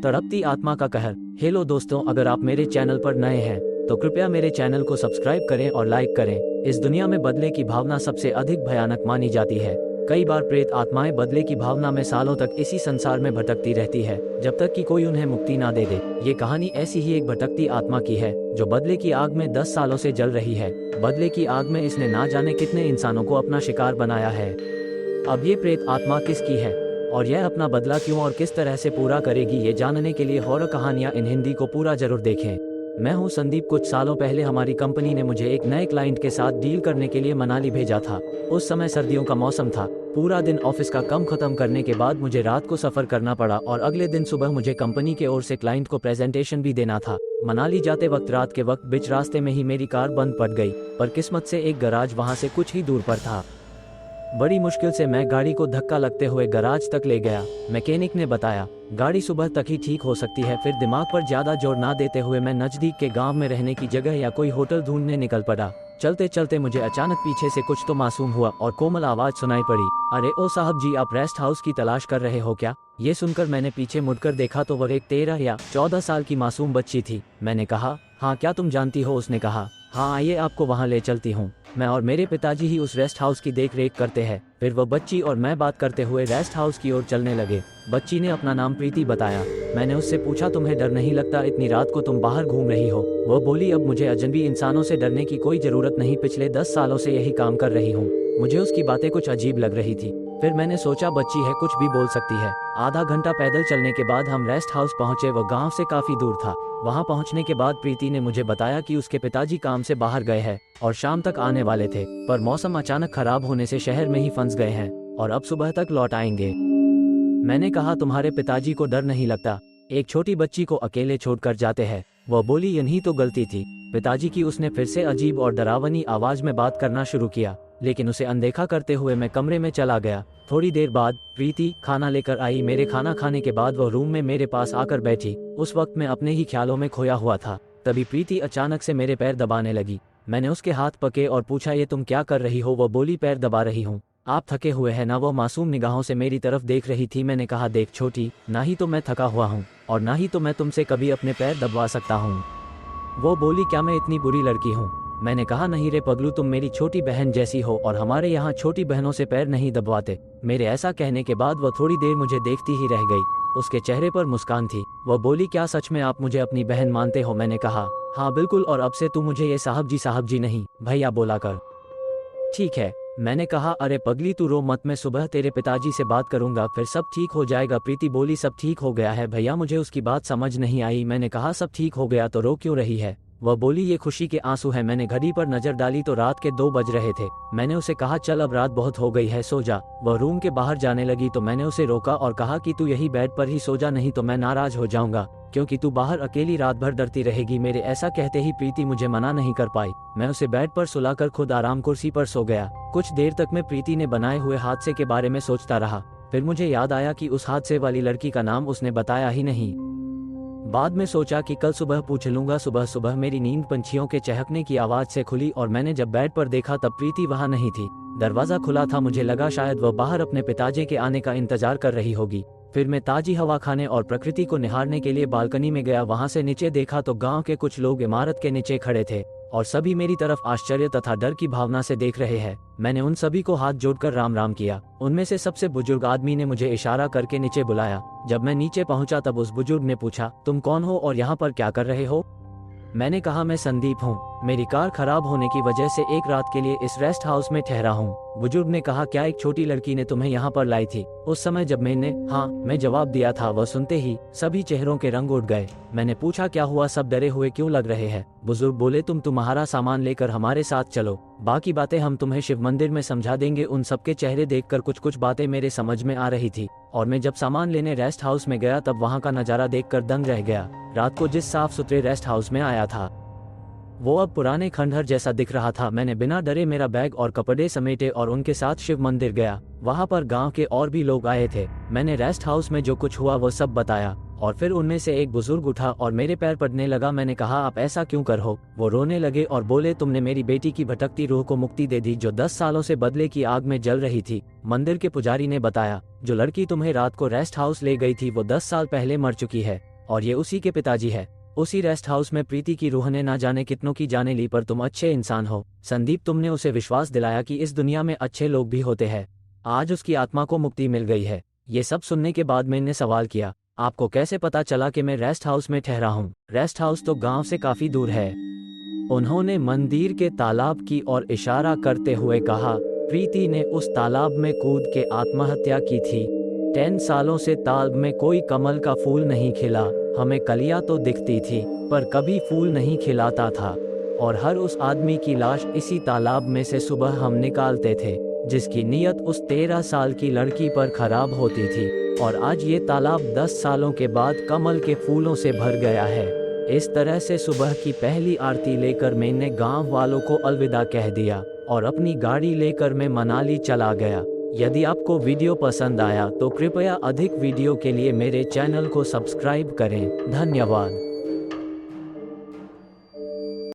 तड़पती आत्मा का कहर। हेलो दोस्तों, अगर आप मेरे चैनल पर नए हैं तो कृपया मेरे चैनल को सब्सक्राइब करें और लाइक करें। इस दुनिया में बदले की भावना सबसे अधिक भयानक मानी जाती है। कई बार प्रेत आत्माएं बदले की भावना में सालों तक इसी संसार में भटकती रहती है, जब तक कि कोई उन्हें मुक्ति ना दे दे। ये कहानी ऐसी ही एक भटकती आत्मा की है जो बदले की आग में 10 सालों से जल रही है। बदले की आग में इसने ना जाने कितने इंसानों को अपना शिकार बनाया है। अब ये प्रेत आत्मा किसकी है और यह अपना बदला क्यों और किस तरह से पूरा करेगी, ये जानने के लिए हॉरर कहानियां इन हिंदी को पूरा जरूर देखें। मैं हूं संदीप। कुछ सालों पहले हमारी कंपनी ने मुझे एक नए क्लाइंट के साथ डील करने के लिए मनाली भेजा था। उस समय सर्दियों का मौसम था। पूरा दिन ऑफिस का काम खत्म करने के बाद मुझे रात को सफर करना पड़ा और अगले दिन सुबह मुझे कंपनी के ओर से क्लाइंट को प्रेजेंटेशन भी देना था। मनाली जाते वक्त रात के वक्त बीच रास्ते में ही मेरी कार बंद पड़ गई, पर किस्मत से एक गराज वहां से कुछ ही दूर पर था। बड़ी मुश्किल से मैं गाड़ी को धक्का लगते हुए गराज तक ले गया। मैकेनिक ने बताया गाड़ी सुबह तक ही ठीक हो सकती है। फिर दिमाग पर ज्यादा जोर ना देते हुए मैं नजदीक के गांव में रहने की जगह या कोई होटल ढूंढने निकल पड़ा। चलते चलते मुझे अचानक पीछे से कुछ तो मासूम हुआ और कोमल आवाज सुनाई पड़ी, अरे ओ साहब जी, आप रेस्ट हाउस की तलाश कर रहे हो क्या? ये सुनकर मैंने पीछे मुड़कर देखा तो वह एक 13 या 14 साल की मासूम बच्ची थी। मैंने कहा, हाँ क्या तुम जानती हो? उसने कहा, हाँ आइए आपको वहाँ ले चलती हूँ। मैं और मेरे पिताजी ही उस रेस्ट हाउस की देख रेख करते हैं। फिर वह बच्ची और मैं बात करते हुए रेस्ट हाउस की ओर चलने लगे। बच्ची ने अपना नाम प्रीति बताया। मैंने उससे पूछा, तुम्हें डर नहीं लगता? इतनी रात को तुम बाहर घूम रही हो? वह बोली, अब मुझे अजनबी इंसानों से डरने की कोई जरूरत नहीं, पिछले 10 सालों से यही काम कर रही हूँ। मुझे उसकी बातें कुछ अजीब लग रही थी। फिर मैंने सोचा बच्ची है, कुछ भी बोल सकती है। आधा घंटा पैदल चलने के बाद हम रेस्ट हाउस पहुंचे। वह गांव से काफी दूर था। वहां पहुंचने के बाद प्रीति ने मुझे बताया कि उसके पिताजी काम से बाहर गए हैं और शाम तक आने वाले थे, पर मौसम अचानक खराब होने से शहर में ही फंस गए हैं और अब सुबह तक लौट आएंगे। मैंने कहा, तुम्हारे पिताजी को डर नहीं लगता? एक छोटी बच्ची को अकेले छोड़कर जाते हैं। वह बोली, यही तो गलती थी पिताजी की। उसने फिर से अजीब और डरावनी आवाज में बात करना शुरू किया, लेकिन उसे अनदेखा करते हुए मैं कमरे में चला गया। थोड़ी देर बाद प्रीति खाना लेकर आई। मेरे खाना खाने के बाद वह रूम में मेरे पास आकर बैठी। उस वक्त मैं अपने ही ख्यालों में खोया हुआ था। तभी प्रीति अचानक से मेरे पैर दबाने लगी। मैंने उसके हाथ पकड़े और पूछा, ये तुम क्या कर रही हो? वह बोली, पैर दबा रही हूँ। आप थके हुए हैं ना? वह मासूम निगाहों से मेरी तरफ देख रही थी। मैंने कहा, देख छोटी, ना ही तो मैं थका हुआ हूँ और ना ही तो मैं तुमसे कभी अपने पैर दबवा सकता हूँ। वो बोली, क्या मैं इतनी बुरी लड़की हूँ? मैंने कहा, नहीं रे पगलू, तुम मेरी छोटी बहन जैसी हो और हमारे यहाँ छोटी बहनों से पैर नहीं दबवाते। मेरे ऐसा कहने के बाद वह थोड़ी देर मुझे देखती ही रह गई। उसके चेहरे पर मुस्कान थी। वह बोली, क्या सच में आप मुझे अपनी बहन मानते हो? मैंने कहा, हाँ बिल्कुल, और अब से तू मुझे ये साहब जी नहीं भैया बोला कर, ठीक है? मैंने कहा, अरे पगली तू रो मत, मैं सुबह तेरे पिताजी से बात करूंगा, फिर सब ठीक हो जाएगा। प्रीति बोली, सब ठीक हो गया है भैया। मुझे उसकी बात समझ नहीं आई। मैंने कहा, सब ठीक हो गया तो रो क्यों रही है? वह बोली, ये खुशी के आंसू हैं। मैंने घड़ी पर नजर डाली तो रात के 2 बज रहे थे। मैंने उसे कहा, चल अब रात बहुत हो गई है, सो जा। वह रूम के बाहर जाने लगी तो मैंने उसे रोका और कहा कि तू यही बेड पर ही सो जा, नहीं तो मैं नाराज हो जाऊंगा, क्योंकि तू बाहर अकेली रात भर डरती रहेगी। मेरे ऐसा कहते ही प्रीति मुझे मना नहीं कर पाई। मैं उसे बेड पर सुलाकर खुद आराम कुर्सी पर सो गया। कुछ देर तक मैं प्रीति ने बनाए हुए हादसे के बारे में सोचता रहा। फिर मुझे याद आया कि उस हादसे वाली लड़की का नाम उसने बताया ही नहीं। बाद में सोचा कि कल सुबह पूछ लूंगा। सुबह सुबह मेरी नींद पंछियों के चहकने की आवाज से खुली और मैंने जब बेड पर देखा तब प्रीति वहां नहीं थी। दरवाजा खुला था। मुझे लगा शायद वह बाहर अपने पिताजी के आने का इंतजार कर रही होगी। फिर मैं ताजी हवा खाने और प्रकृति को निहारने के लिए बालकनी में गया। वहां से नीचे देखा तो गांव के कुछ लोग इमारत के नीचे खड़े थे और सभी मेरी तरफ आश्चर्य तथा डर की भावना से देख रहे हैं। मैंने उन सभी को हाथ जोड़कर राम राम किया। उनमें से सबसे बुजुर्ग आदमी ने मुझे इशारा करके नीचे बुलाया। जब मैं नीचे पहुंचा तब उस बुजुर्ग ने पूछा, तुम कौन हो और यहाँ पर क्या कर रहे हो? मैंने कहा, मैं संदीप हूँ। मेरी कार खराब होने की वजह से एक रात के लिए इस रेस्ट हाउस में ठहरा हूँ। बुजुर्ग ने कहा, क्या एक छोटी लड़की ने तुम्हें यहाँ पर लाई थी? उस समय जब मैंने हाँ मैं जवाब दिया था, वह सुनते ही सभी चेहरों के रंग उड़ गए। मैंने पूछा, क्या हुआ? सब डरे हुए क्यों लग रहे हैं? बुजुर्ग बोले, तुम तुम्हारा सामान लेकर हमारे साथ चलो, बाकी बातें हम तुम्हें शिव मंदिर में समझा देंगे। उन सबके चेहरे देखकर कुछ बातें मेरे समझ में आ रही थी और मैं जब सामान लेने रेस्ट हाउस में गया तब वहाँ का नजारा देखकर दंग रह गया। रात को जिस साफ सुथरे रेस्ट हाउस में आया था वो अब पुराने खंडहर जैसा दिख रहा था। मैंने बिना डरे मेरा बैग और कपड़े समेटे और उनके साथ शिव मंदिर गया। वहां पर गांव के और भी लोग आए थे। मैंने रेस्ट हाउस में जो कुछ हुआ वो सब बताया और फिर उनमें से एक बुजुर्ग उठा और मेरे पैर पड़ने लगा। मैंने कहा, आप ऐसा क्यों कर हो? वो रोने लगे और बोले, तुमने मेरी बेटी की भटकती रूह को मुक्ति दे दी जो 10 सालों से बदले की आग में जल रही थी। मंदिर के पुजारी ने बताया, जो लड़की तुम्हें रात को रेस्ट हाउस ले गई थी वो 10 साल पहले मर चुकी है। और ये उसी के पिताजी है। उसी रेस्ट हाउस में प्रीति की रूह ने ना जाने कितनों की जाने ली, पर तुम अच्छे इंसान हो संदीप। तुमने उसे विश्वास दिलाया कि इस दुनिया में अच्छे लोग भी होते हैं। आज उसकी आत्मा को मुक्ति मिल गई है। ये सब सुनने के बाद मैंने सवाल किया, आपको कैसे पता चला कि मैं रेस्ट हाउस में ठहरा हूँ? रेस्ट हाउस तो गांव से काफी दूर है। उन्होंने मंदिर के तालाब की ओर इशारा करते हुए कहा, प्रीति ने उस तालाब में कूद के आत्महत्या की थी। 10 सालों से तालाब में कोई कमल का फूल नहीं खिला। हमें कलियां तो दिखती थी पर कभी फूल नहीं खिलाता था। और हर उस आदमी की लाश इसी तालाब में से सुबह हम निकालते थे, जिसकी नीयत उस 13 साल की लड़की पर खराब होती थी। और आज ये तालाब 10 सालों के बाद कमल के फूलों से भर गया है। इस तरह से सुबह की पहली आरती लेकर मैंने गांव वालों को अलविदा कह दिया और अपनी गाड़ी लेकर मैं मनाली चला गया। यदि आपको वीडियो पसंद आया तो कृपया अधिक वीडियो के लिए मेरे चैनल को सब्सक्राइब करें। धन्यवाद।